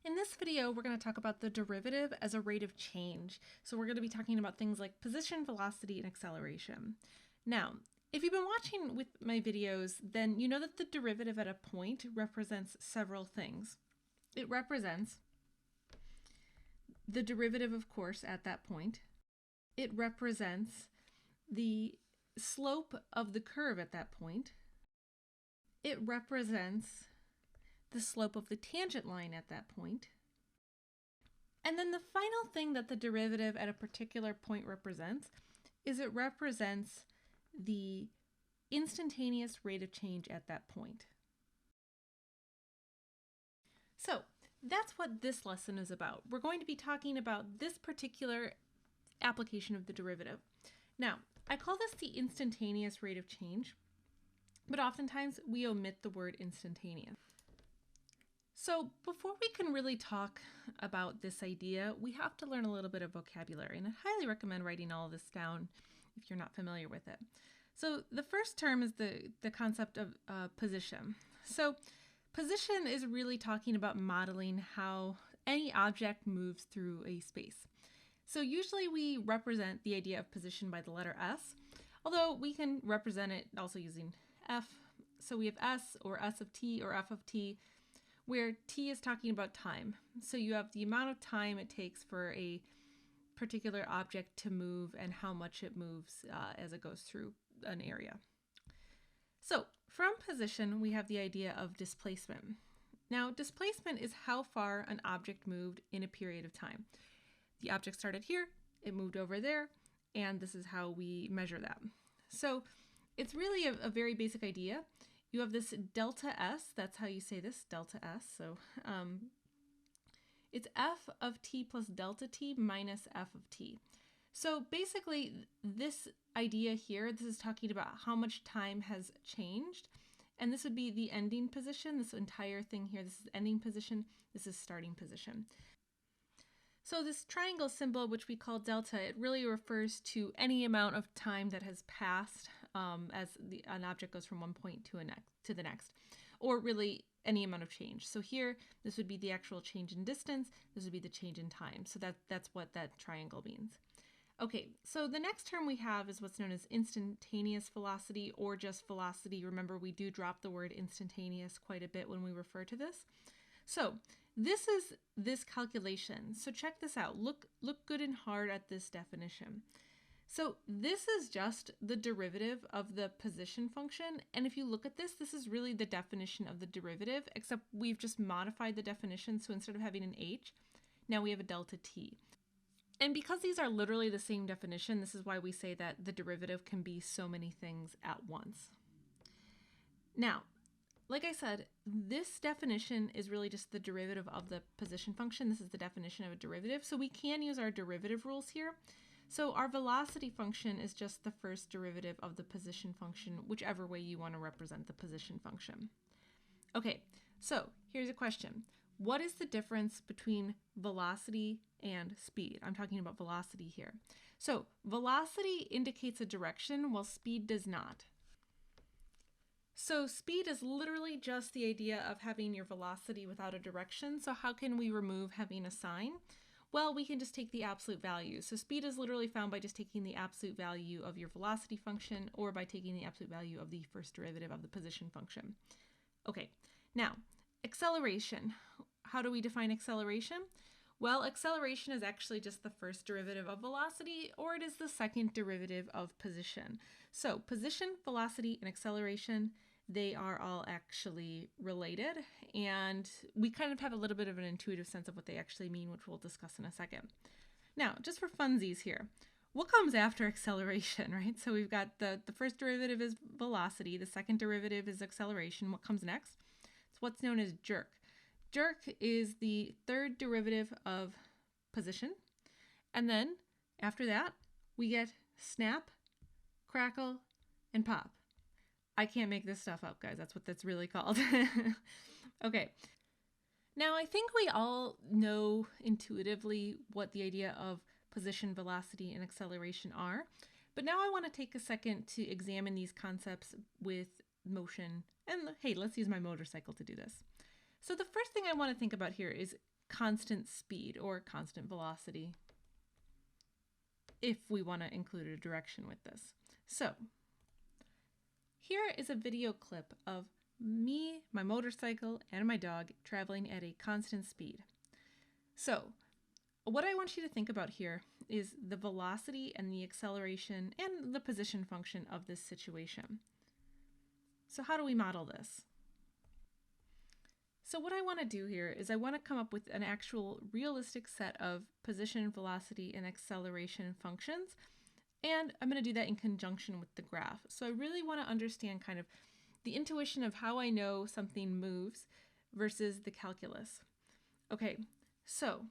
In this video, we're going to talk about the derivative as a rate of change. So we're going to be talking about things like position, velocity, and acceleration. Now, if you've been watching with my videos, then you know that the derivative at a point represents several things. It represents the derivative, of course, at that point. It represents the slope of the curve at that point. It represents the slope of the tangent line at that point. And then the final thing that the derivative at a particular point represents is it represents the instantaneous rate of change at that point. So that's what this lesson is about. We're going to be talking about this particular application of the derivative. Now, I call this the instantaneous rate of change, but oftentimes we omit the word instantaneous. So before we can really talk about this idea, we have to learn a little bit of vocabulary, and I highly recommend writing all of this down if you're not familiar with it. So the first term is the concept of position. So position is really talking about modeling how any object moves through a space. So usually we represent the idea of position by the letter S, although we can represent it also using F. So we have S or S of t or F of t, where t is talking about time. So you have the amount of time it takes for a particular object to move and how much it moves as it goes through an area. So from position, we have the idea of displacement. Now, displacement is how far an object moved in a period of time. The object started here, it moved over there, and this is how we measure that. So it's really a very basic idea. You have this delta S, that's how you say this, delta S. So it's F of t plus delta t minus F of t. So basically this idea here, this is talking about how much time has changed. And this would be the ending position, this entire thing here. This is ending position, this is starting position. So this triangle symbol, which we call delta, it really refers to any amount of time that has passed as an object goes from one point to the next, or really any amount of change. So here, this would be the actual change in distance, this would be the change in time. So that's what that triangle means. Okay, so the next term we have is what's known as instantaneous velocity or just velocity. Remember, we do drop the word instantaneous quite a bit when we refer to this. So this is this calculation. So check this out. Look good and hard at this definition. So this is just the derivative of the position function. And if you look at this, this is really the definition of the derivative, except we've just modified the definition. So instead of having an h, now we have a delta t. And because these are literally the same definition, this is why we say that the derivative can be so many things at once. Now, like I said, this definition is really just the derivative of the position function. This is the definition of a derivative. So we can use our derivative rules here. So our velocity function is just the first derivative of the position function, whichever way you want to represent the position function. Okay, so here's a question. What is the difference between velocity and speed? I'm talking about velocity here. So velocity indicates a direction while speed does not. So speed is literally just the idea of having your velocity without a direction. So how can we remove having a sign? Well, we can just take the absolute value. So speed is literally found by just taking the absolute value of your velocity function or by taking the absolute value of the first derivative of the position function. Okay, now acceleration. How do we define acceleration? Well, acceleration is actually just the first derivative of velocity, or it is the second derivative of position. So position, velocity, and acceleration, they are all actually related, and we kind of have a little bit of an intuitive sense of what they actually mean, which we'll discuss in a second. Now, just for funsies here, what comes after acceleration, right? So we've got the first derivative is velocity, the second derivative is acceleration. What comes next? It's what's known as jerk. Jerk is the third derivative of position. And then after that, we get snap, crackle, and pop. I can't make this stuff up, guys. That's what that's really called. Okay. Now, I think we all know intuitively what the idea of position, velocity, and acceleration are. But now I want to take a second to examine these concepts with motion. And hey, let's use my motorcycle to do this. So the first thing I want to think about here is constant speed or constant velocity, if we want to include a direction with this. So here is a video clip of me, my motorcycle, and my dog traveling at a constant speed. So what I want you to think about here is the velocity and the acceleration and the position function of this situation. So how do we model this? So what I want to do here is I want to come up with an actual realistic set of position, velocity, and acceleration functions. And I'm going to do that in conjunction with the graph. So I really want to understand kind of the intuition of how I know something moves versus the calculus. Okay, so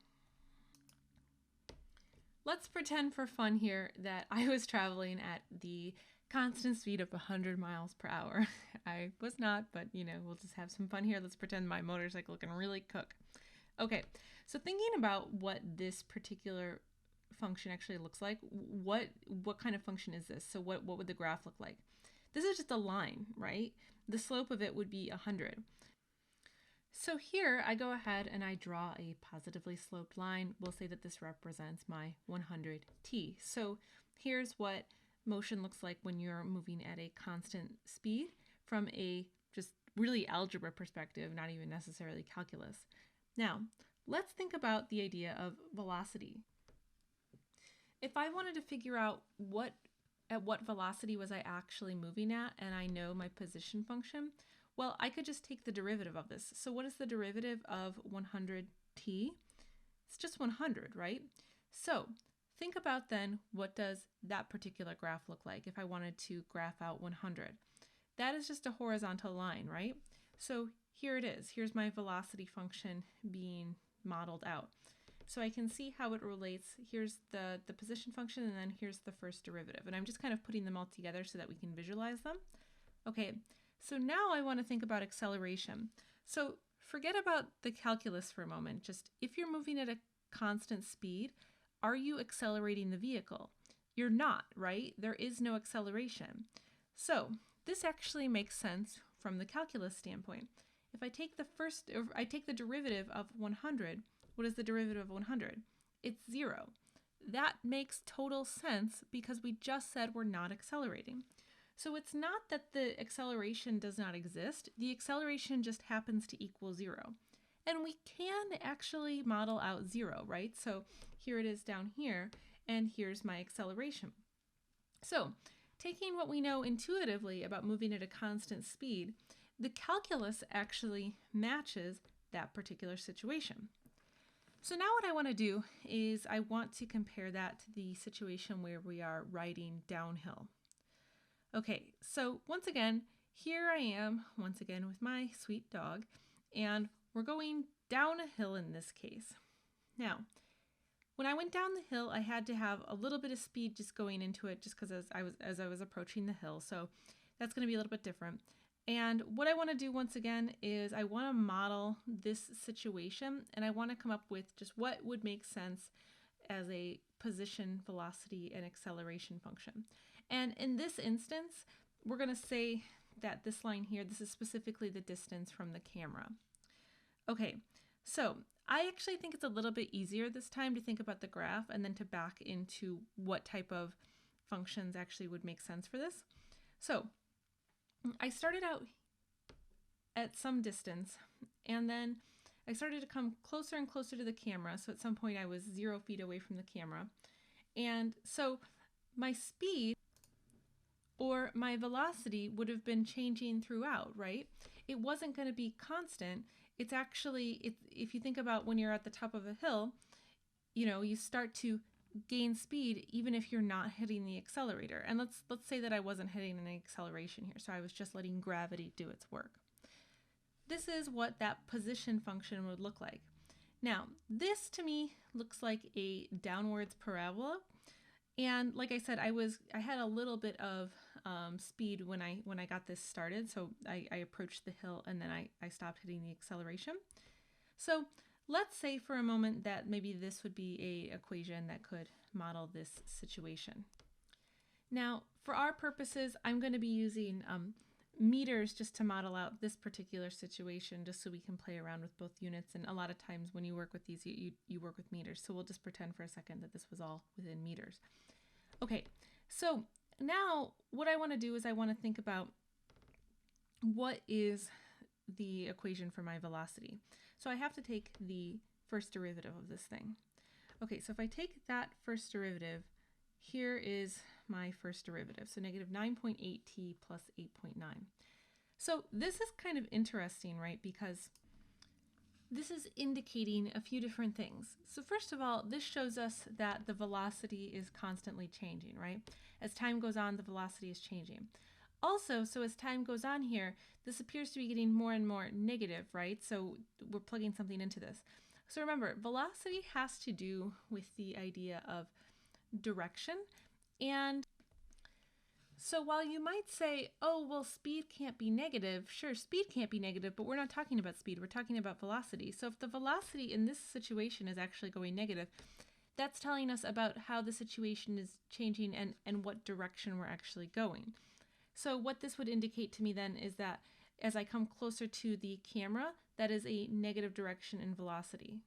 let's pretend for fun here that I was traveling at the constant speed of 100 miles per hour. I was not, but we'll just have some fun here. Let's pretend my motorcycle can really cook. Okay, so thinking about what this particular function actually looks like, what kind of function is this? So what would the graph look like? This is just a line, right? The slope of it would be 100. So here I go ahead and I draw a positively sloped line. We'll say that this represents my 100t. So here's what motion looks like when you're moving at a constant speed from a just really algebra perspective, not even necessarily calculus. Now, let's think about the idea of velocity. If I wanted to figure out at what velocity was I actually moving at, and I know my position function, well, I could just take the derivative of this. So what is the derivative of 100t? It's just 100, right? So think about then, what does that particular graph look like if I wanted to graph out 100? That is just a horizontal line, right? So here it is. Here's my velocity function being modeled out. So I can see how it relates. Here's the position function, and then here's the first derivative. And I'm just kind of putting them all together so that we can visualize them. Okay, so now I want to think about acceleration. So forget about the calculus for a moment. Just if you're moving at a constant speed, are you accelerating the vehicle? You're not, right? There is no acceleration. So this actually makes sense from the calculus standpoint. If I take the derivative of 100, what is the derivative of 100? It's 0. That makes total sense because we just said we're not accelerating. So it's not that the acceleration does not exist. The acceleration just happens to equal 0. And we can actually model out 0, right? So here it is down here, and here's my acceleration. So taking what we know intuitively about moving at a constant speed, the calculus actually matches that particular situation. So now what I want to do is I want to compare that to the situation where we are riding downhill. Okay, so once again, here I am, once again with my sweet dog, and we're going down a hill in this case. Now, when I went down the hill, I had to have a little bit of speed just going into it just because as I was approaching the hill, so that's going to be a little bit different. And what I want to do once again is I want to model this situation, and I want to come up with just what would make sense as a position, velocity, and acceleration function. And in this instance, we're going to say that this line here, this is specifically the distance from the camera. Okay, so I actually think it's a little bit easier this time to think about the graph and then to back into what type of functions actually would make sense for this. So I started out at some distance, and then I started to come closer and closer to the camera. So at some point I was 0 feet away from the camera. And so my speed or my velocity would have been changing throughout, right? It wasn't going to be constant. It's actually, if you think about when you're at the top of a hill, you start to gain speed even if you're not hitting the accelerator. And let's say that I wasn't hitting an acceleration here, so I was just letting gravity do its work. This is what that position function would look like. Now, this to me looks like a downwards parabola. And like I said, I had a little bit of speed when I got this started. So I approached the hill and then I stopped hitting the acceleration. So let's say for a moment that maybe this would be an equation that could model this situation. Now, for our purposes, I'm going to be using meters just to model out this particular situation, just so we can play around with both units. And a lot of times when you work with these, you work with meters. So we'll just pretend for a second that this was all within meters. Okay, so now what I want to do is I want to think about what is the equation for my velocity. So I have to take the first derivative of this thing. Okay, so if I take that first derivative, here is my first derivative. So negative 9.8t plus 8.9. So this is kind of interesting, right? Because this is indicating a few different things. So first of all, this shows us that the velocity is constantly changing, right? As time goes on, the velocity is changing. Also, so as time goes on here, this appears to be getting more and more negative, right? So we're plugging something into this. So remember, velocity has to do with the idea of direction. And so while you might say, oh, well, speed can't be negative, sure, speed can't be negative, but we're not talking about speed, we're talking about velocity. So if the velocity in this situation is actually going negative, that's telling us about how the situation is changing and what direction we're actually going. So what this would indicate to me then is that as I come closer to the camera, that is a negative direction in velocity.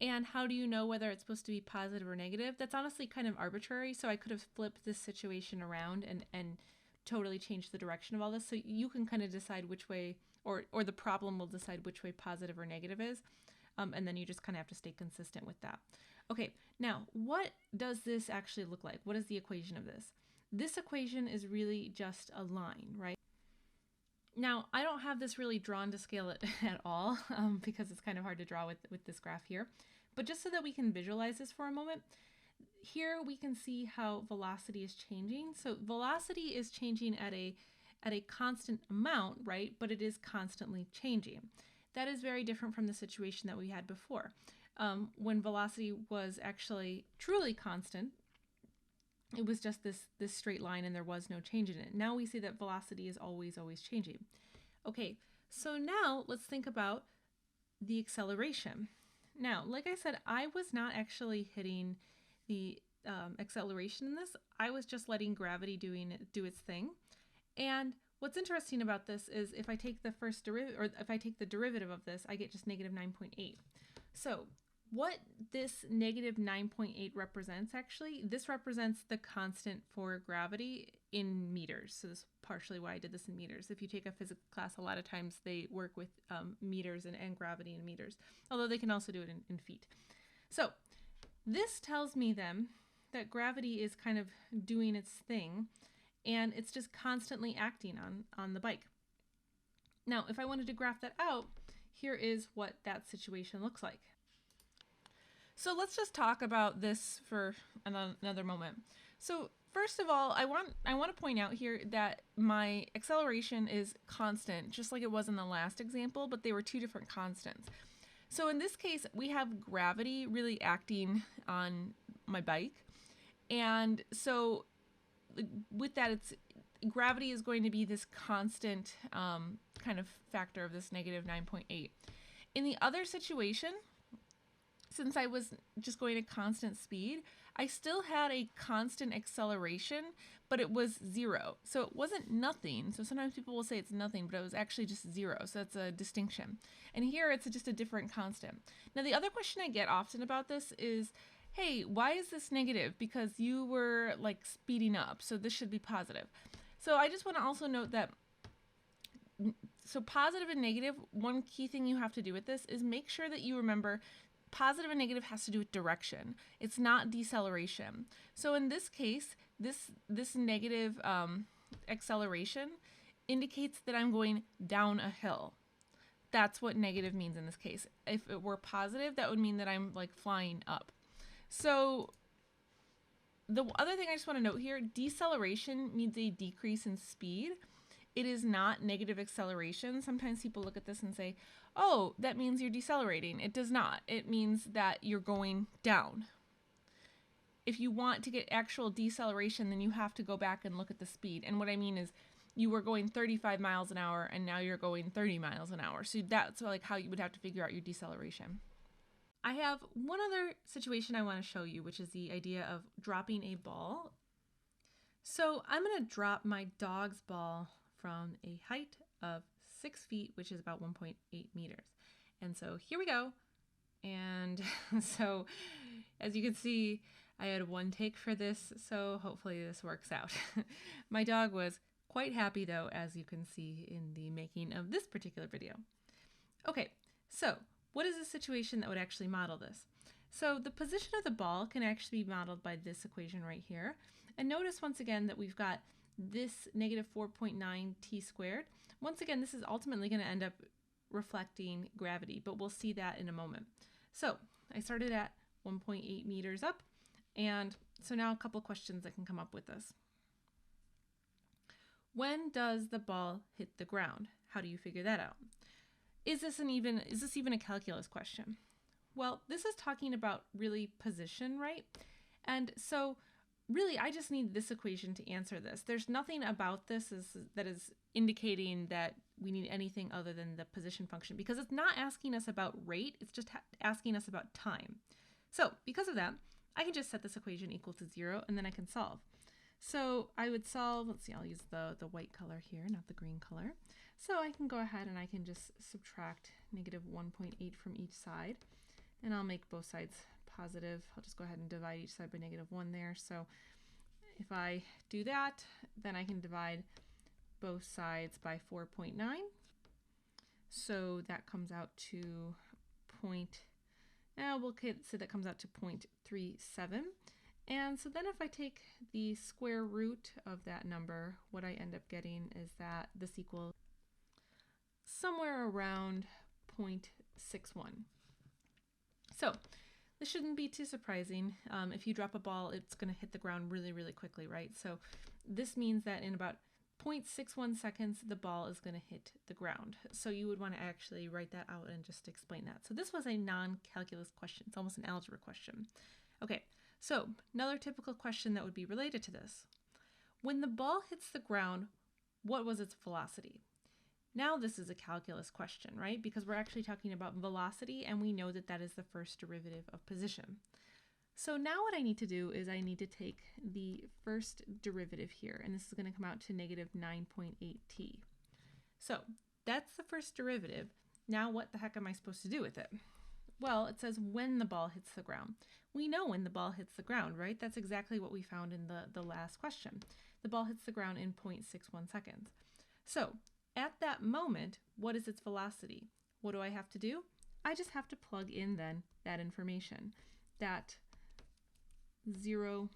And how do you know whether it's supposed to be positive or negative? That's honestly kind of arbitrary. So I could have flipped this situation around and totally changed the direction of all this. So you can kind of decide which way, or the problem will decide which way positive or negative is. And then you just kind of have to stay consistent with that. Okay, now what does this actually look like? What is the equation of this? This equation is really just a line, right? Now, I don't have this really drawn to scale it at all because it's kind of hard to draw with this graph here. But just so that we can visualize this for a moment, here we can see how velocity is changing. So velocity is changing at a constant amount, right? But it is constantly changing. That is very different from the situation that we had before. When velocity was actually truly constant, it was just this straight line and there was no change in it. Now we see that velocity is always changing. Okay, so now let's think about the acceleration. Now, like I said, I was not actually hitting the acceleration in this. I was just letting gravity do its thing. And what's interesting about this is if I take the first derivative, or if I take the derivative of this, I get just negative 9.8. So what this negative 9.8 represents, actually, this represents the constant for gravity in meters. So this is partially why I did this in meters. If you take a physics class, a lot of times they work with meters and gravity in meters, although they can also do it in feet. So this tells me then that gravity is kind of doing its thing, and it's just constantly acting on the bike. Now, if I wanted to graph that out, here is what that situation looks like. So let's just talk about this for another moment. So first of all, I want to point out here that my acceleration is constant, just like it was in the last example, but they were two different constants. So in this case, we have gravity really acting on my bike. And so with that, gravity is going to be this constant kind of factor of this negative 9.8. In the other situation, since I was just going at constant speed, I still had a constant acceleration, but it was 0. So it wasn't nothing. So sometimes people will say it's nothing, but it was actually just 0. So that's a distinction. And here it's just a different constant. Now the other question I get often about this is, hey, why is this negative? Because you were like speeding up, so this should be positive. So I just want to also note that so positive and negative, one key thing you have to do with this is make sure that you remember positive and negative has to do with direction. It's not deceleration. So in this case, this negative acceleration indicates that I'm going down a hill. That's what negative means in this case. If it were positive, that would mean that I'm like flying up. So the other thing I just want to note here, deceleration means a decrease in speed. It is not negative acceleration. Sometimes people look at this and say, oh, that means you're decelerating. It does not. It means that you're going down. If you want to get actual deceleration, then you have to go back and look at the speed. And what I mean is you were going 35 miles an hour and now you're going 30 miles an hour. So that's like how you would have to figure out your deceleration. I have one other situation I want to show you, which is the idea of dropping a ball. So I'm going to drop my dog's ball from a height of 6 feet, which is about 1.8 meters. And so here we go. And so as you can see, I had one take for this, so hopefully this works out. My dog was quite happy though, as you can see in the making of this particular video. Okay, so what is the situation that would actually model this? So the position of the ball can actually be modeled by this equation right here. And notice once again that we've got this negative 4.9 t squared. Once again, this is ultimately going to end up reflecting gravity, but we'll see that in a moment. So I started at 1.8 meters up, and so now a couple questions that can come up with this. When does the ball hit the ground? How do you figure that out? Is this even a calculus question? Well, this is talking about really position, right? And so really I just need this equation to answer this. There's nothing about this that is indicating that we need anything other than the position function, because it's not asking us about rate, it's just asking us about time. So because of that, I can just set this equation equal to 0 and then I can solve. So I would solve, let's see, I'll use the white color here, not the green color. So I can go ahead and I can just subtract negative 1.8 from each side, and I'll make both sides positive. I'll just go ahead and divide each side by negative 1 there. So if I do that, then I can divide both sides by 4.9. So that comes out to that comes out to 0.37. And so then if I take the square root of that number, what I end up getting is that this equals somewhere around 0.61. So this shouldn't be too surprising. If you drop a ball, it's going to hit the ground really, really quickly, right? So this means that in about 0.61 seconds, the ball is going to hit the ground. So you would want to actually write that out and just explain that. So this was a non-calculus question. It's almost an algebra question. Okay, so another typical question that would be related to this. When the ball hits the ground, what was its velocity? Now this is a calculus question, right? Because we're actually talking about velocity, and we know that that is the first derivative of position. So now what I need to do is I need to take the first derivative here, and this is going to come out to negative 9.8t. So that's the first derivative. Now what the heck am I supposed to do with it? Well, it says when the ball hits the ground. We know when the ball hits the ground, right? That's exactly what we found in the last question. The ball hits the ground in 0.61 seconds. So at that moment, what is its velocity? What do I have to do? I just have to plug in then that information, that 0.61.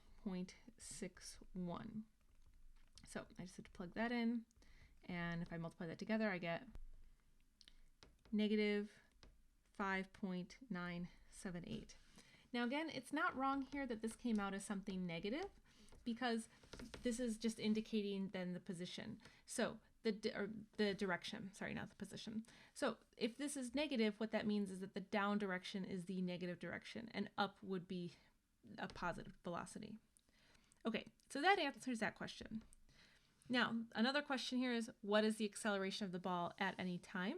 So I just have to plug that in, and if I multiply that together, I get negative 5.978. Now again, it's not wrong here that this came out as something negative, because this is just indicating then the position. So the direction, sorry, not the position. So if this is negative, what that means is that the down direction is the negative direction and up would be a positive velocity. Okay, so that answers that question. Now, another question here is, what is the acceleration of the ball at any time?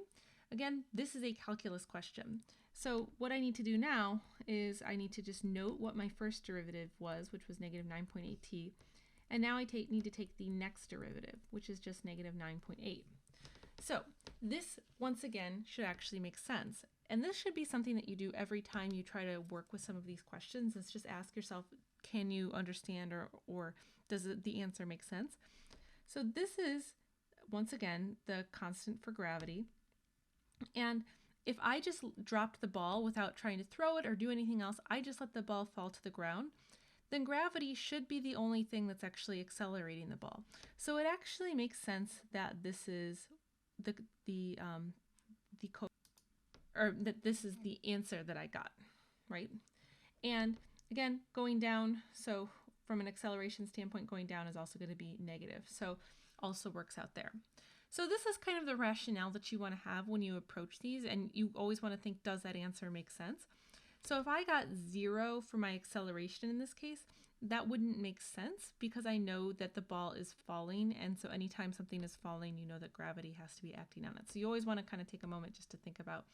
Again, this is a calculus question. So what I need to do now is I need to just note what my first derivative was, which was negative 9.8t. And now I need to take the next derivative, which is just negative 9.8. So this, once again, should actually make sense. And this should be something that you do every time you try to work with some of these questions, is just ask yourself, can you understand or does the answer make sense? So this is, once again, the constant for gravity. And if I just dropped the ball without trying to throw it or do anything else, I just let the ball fall to the ground, then gravity should be the only thing that's actually accelerating the ball. So it actually makes sense that this is that this is the answer that I got, right? And again, going down, so from an acceleration standpoint, going down is also going to be negative. So also works out there. So this is kind of the rationale that you want to have when you approach these, and you always want to think, does that answer make sense? So if I got 0 for my acceleration in this case, that wouldn't make sense because I know that the ball is falling, and so anytime something is falling, you know that gravity has to be acting on it. So you always want to kind of take a moment just to think about,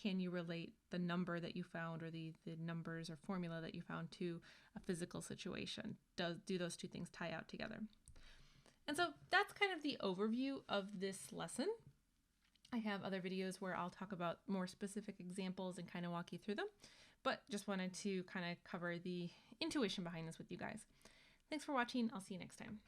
can you relate the number that you found or the numbers or formula that you found to a physical situation? Do those two things tie out together? And so that's kind of the overview of this lesson. I have other videos where I'll talk about more specific examples and kind of walk you through them, but just wanted to kind of cover the intuition behind this with you guys. Thanks for watching. I'll see you next time.